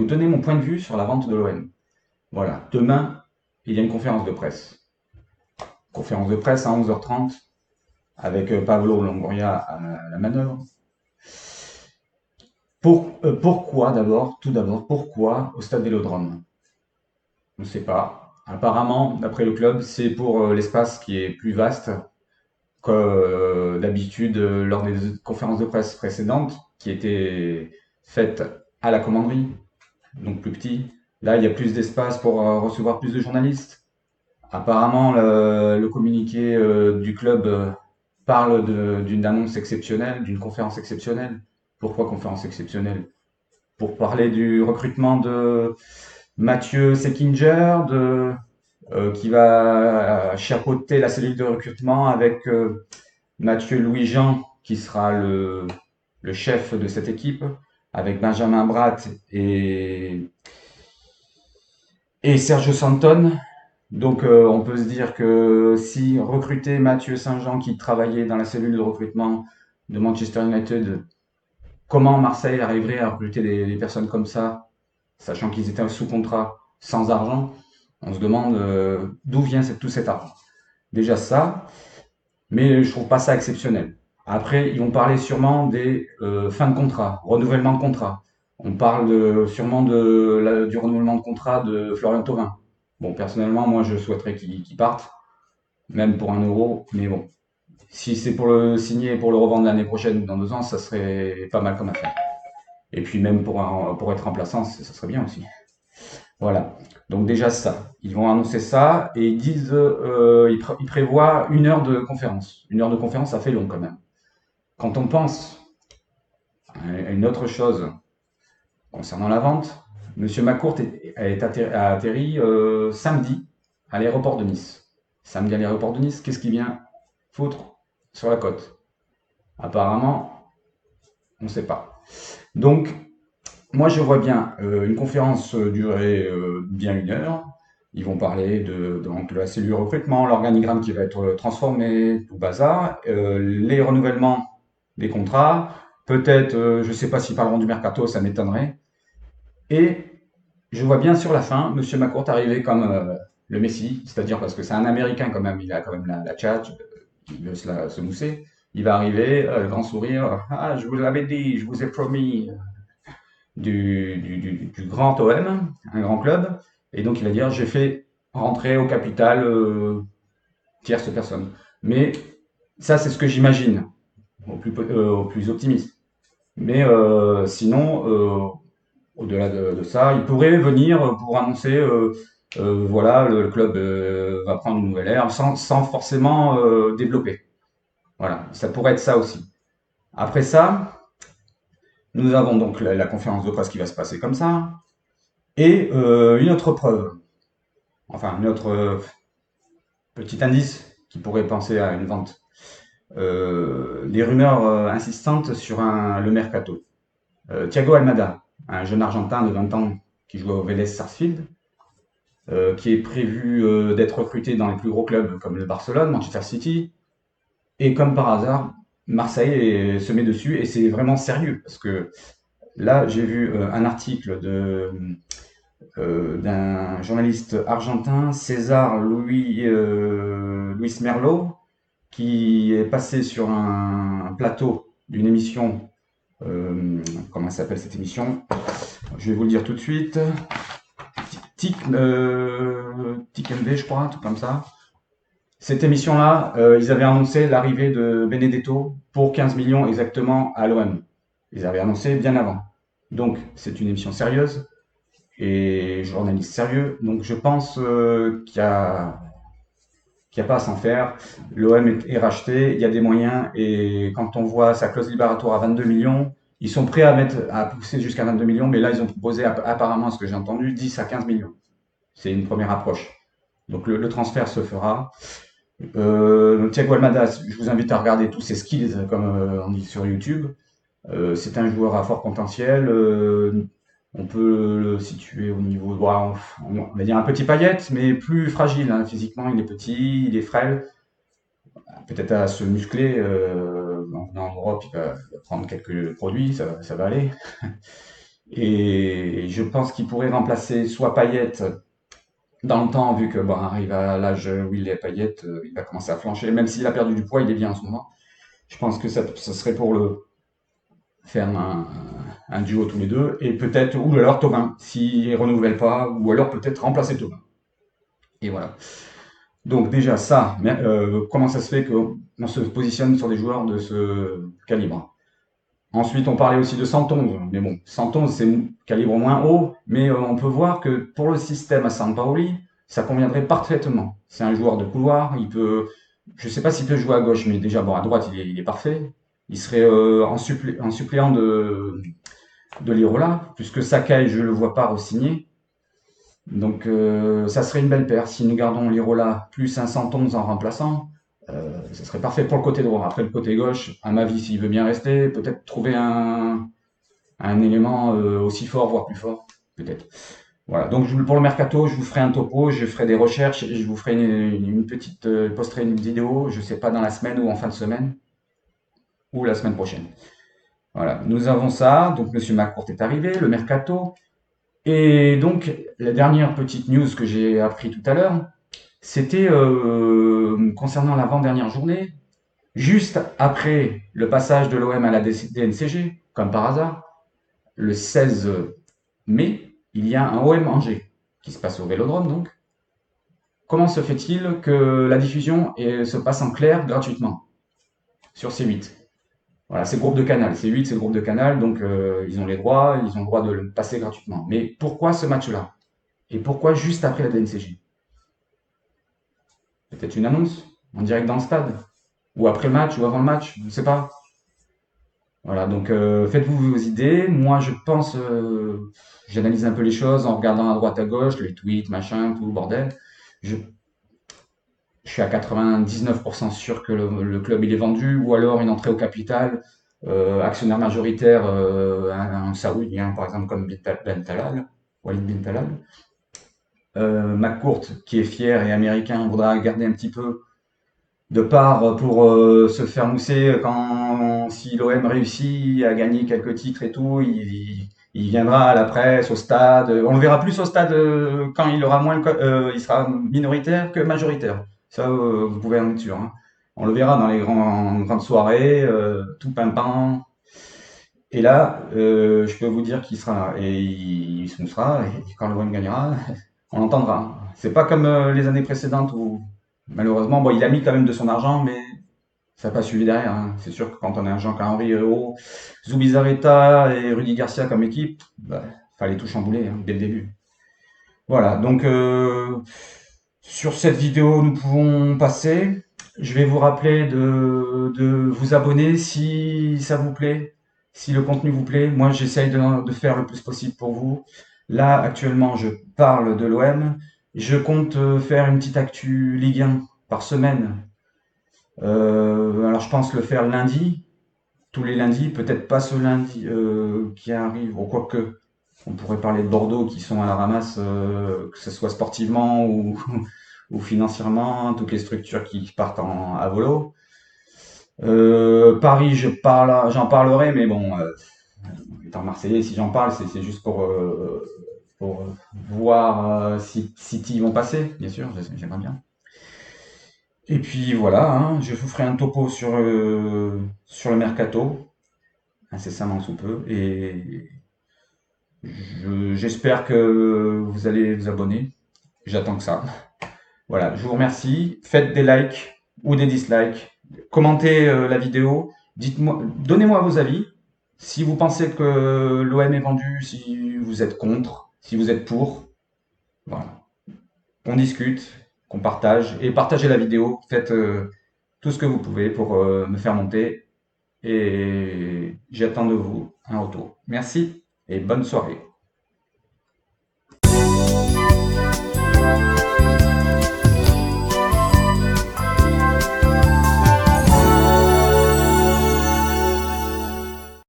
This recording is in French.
vous donner mon point de vue sur la vente de l'OM. Voilà, demain, il y a une conférence de presse. Conférence de presse à 11h30 avec Pablo Longoria à la manœuvre. Pourquoi d'abord, tout d'abord, pourquoi au stade Vélodrome? On ne sait pas. Apparemment, d'après le club, c'est pour l'espace qui est plus vaste que d'habitude lors des conférences de presse précédentes qui étaient faites à la commanderie, donc plus petit. Là, il y a plus d'espace pour recevoir plus de journalistes. Apparemment, le communiqué du club parle d'une annonce exceptionnelle, d'une conférence exceptionnelle. Pourquoi conférence exceptionnelle? Pour parler du recrutement de Mathieu Sekinger, qui va chapeauter la cellule de recrutement avec Mathieu Louis-Jean, qui sera le chef de cette équipe, avec Benjamin Bratt et Sergio Santon. Donc on peut se dire que si recruter Mathieu Saint-Jean qui travaillait dans la cellule de recrutement de Manchester United, comment Marseille arriverait à recruter des personnes comme ça, sachant qu'ils étaient sous contrat, sans argent, on se demande d'où vient tout cet argent. Déjà ça, mais je trouve pas ça exceptionnel. Après, ils vont parler sûrement des fins de contrat, renouvellement de contrat. On parle sûrement du renouvellement de contrat de Florian Thauvin. Bon, personnellement, moi, je souhaiterais qu'il parte, même pour 1 euro, mais bon. Si c'est pour le signer et pour le revendre l'année prochaine ou dans 2 ans, ça serait pas mal comme affaire. Et puis même pour être remplaçant, ça serait bien aussi. Voilà. Donc déjà ça. Ils vont annoncer ça et ils disent, ils prévoient 1 heure de conférence. 1 heure de conférence, ça fait long quand même. Quand on pense à une autre chose concernant la vente, Monsieur McCourt a atterri samedi à l'aéroport de Nice. Samedi à l'aéroport de Nice, qu'est-ce qu'il vient foutre sur la côte? Apparemment, on ne sait pas. Donc, moi, je vois bien une conférence durer bien 1 heure. Ils vont parler donc, de la cellule recrutement, l'organigramme qui va être transformé, tout bazar, les renouvellements des contrats. Peut-être, je ne sais pas s'ils parleront du mercato, ça m'étonnerait. Et je vois bien sur la fin, Monsieur McCourt arriver comme le Messi, c'est-à-dire parce que c'est un Américain quand même, il a quand même la tchatch, il veut se mousser. Il va arriver, grand sourire, ah, je vous l'avais dit, je vous ai promis, du grand OM, un grand club, et donc il va dire j'ai fait rentrer au capital tierce personne. Mais ça, c'est ce que j'imagine, au plus optimiste. Mais sinon, au-delà de ça, il pourrait venir pour annoncer voilà, le club va prendre une nouvelle ère sans forcément développer. Voilà, ça pourrait être ça aussi. Après ça, nous avons donc la conférence de presse qui va se passer comme ça. Et une autre preuve, enfin un autre petit indice qui pourrait penser à une vente. Des rumeurs insistantes sur le mercato. Thiago Almada, un jeune Argentin de 20 ans qui joue au Vélez Sarsfield, qui est prévu d'être recruté dans les plus gros clubs comme le Barcelone, Manchester City, et comme par hasard, Marseille se met dessus, et c'est vraiment sérieux, parce que là, j'ai vu un article d'un journaliste argentin, César Luis Merlo, qui est passé sur un plateau d'une émission. Comment s'appelle cette émission? Je vais vous le dire tout de suite. Tic MV, je crois, un truc comme ça. Cette émission-là, ils avaient annoncé l'arrivée de Benedetto pour 15 millions exactement à l'OM. Ils avaient annoncé bien avant. Donc, c'est une émission sérieuse et journaliste sérieux. Donc je pense qu'il n'y a pas à s'en faire. L'OM est racheté, il y a des moyens et quand on voit sa clause libératoire à 22 millions, ils sont prêts à pousser jusqu'à 22 millions, mais là ils ont proposé apparemment, ce que j'ai entendu, 10 à 15 millions. C'est une première approche. Donc le transfert se fera. Thiago Almada, je vous invite à regarder tous ses skills, comme on dit sur YouTube. C'est un joueur à fort potentiel. On peut le situer au niveau, bon, on va dire un petit paillette, mais plus fragile, hein. Physiquement, il est petit, il est frêle. Peut-être à se muscler. En venant en Europe, il va prendre quelques produits, ça va aller. Et je pense qu'il pourrait remplacer soit Payet dans le temps, vu que bon, arrive à l'âge où il est Payet, il va commencer à flancher. Même s'il a perdu du poids, il est bien en ce moment. Je pense que ça serait pour le faire un duo tous les deux. Et peut-être, ou alors Thauvin, s'il ne renouvelle pas, ou alors peut-être remplacer Thauvin. Et voilà. Donc déjà ça, mais, comment ça se fait qu'on se positionne sur des joueurs de ce calibre? Ensuite, on parlait aussi de 111, mais bon, 111 c'est calibre moins haut, mais on peut voir que pour le système à Sampaoli, ça conviendrait parfaitement. C'est un joueur de couloir, il peut, je sais pas s'il peut jouer à gauche, mais déjà bon à droite il est parfait. Il serait en suppléant de Lirola, puisque Sakai je le vois pas re-signer. Donc ça serait une belle paire. Si nous gardons Lirola plus un 111 en remplaçant, ça serait parfait pour le côté droit. Après le côté gauche, à ma vie, s'il veut bien rester, peut-être trouver un élément aussi fort, voire plus fort, peut-être. Voilà, donc pour le mercato, je vous ferai un topo, je ferai des recherches, et je vous ferai une petite, posterai une vidéo, je sais pas, dans la semaine ou en fin de semaine, ou la semaine prochaine. Voilà, nous avons ça, donc Monsieur McCourt est arrivé, le mercato, et donc la dernière petite news que j'ai appris tout à l'heure, c'était concernant l'avant-dernière journée, juste après le passage de l'OM à la DNCG, comme par hasard, le 16 mai, il y a un OM Angers qui se passe au Vélodrome donc. Comment se fait-il que la diffusion se passe en clair gratuitement sur C8? Voilà, c'est le groupe de Canal. C8, c'est le groupe de Canal, donc ils ont les droits, ils ont le droit de le passer gratuitement. Mais pourquoi ce match-là? Et pourquoi juste après la DNCG? Peut-être une annonce en direct dans le stade? Ou après le match, ou avant le match, je ne sais pas. Voilà, donc faites-vous vos idées. Moi, je pense, j'analyse un peu les choses en regardant à droite à gauche, les tweets, machin, tout le bordel. Je, je suis à 99% sûr que le club il est vendu, ou alors une entrée au capital, actionnaire majoritaire, un Saoudien par exemple comme Ben Talal, Walid Ben Talal. McCourt, qui est fier et américain, voudra garder un petit peu de part pour se faire mousser quand si l'OM réussit à gagner quelques titres et tout, il viendra à la presse, au stade. On le verra plus au stade quand il aura moins, il sera minoritaire que majoritaire. Ça, vous pouvez en être sûr, hein. On le verra dans les grandes soirées, tout pimpant. Et là, je peux vous dire qu'il sera là. Et il se moussera. Et quand l'OM gagnera, on l'entendra. C'est pas comme les années précédentes où, malheureusement, bon, il a mis quand même de son argent, mais ça n'a pas suivi derrière, hein. C'est sûr que quand on a un Jean-Henri Hérault, Zubizarreta et Rudy Garcia comme équipe, bah, fallait tout chambouler hein, dès le début. Voilà, donc sur cette vidéo, nous pouvons passer. Je vais vous rappeler de vous abonner si ça vous plaît, si le contenu vous plaît. Moi, j'essaye de faire le plus possible pour vous. Là, actuellement, je parle de l'OM. Je compte faire une petite actu Ligue 1 par semaine. Alors, je pense le faire lundi, tous les lundis, peut-être pas ce lundi qui arrive, ou quoique. On pourrait parler de Bordeaux qui sont à la ramasse, que ce soit sportivement ou, ou financièrement, toutes les structures qui partent à volo. Paris, j'en parlerai, mais bon, étant Marseillais, si j'en parle, c'est juste pour voir si City vont passer, bien sûr, j'aimerais bien. Et puis voilà, hein, je vous ferai un topo sur le mercato, incessamment sous peu, et j'espère que vous allez vous abonner. J'attends que ça. Voilà, je vous remercie. Faites des likes ou des dislikes. Commentez la vidéo. Dites-moi, donnez-moi vos avis. Si vous pensez que l'OM est vendu, si vous êtes contre, si vous êtes pour. Voilà. On discute, qu'on partage et partagez la vidéo. Faites tout ce que vous pouvez pour me faire monter et j'attends de vous un retour. Merci et bonne soirée.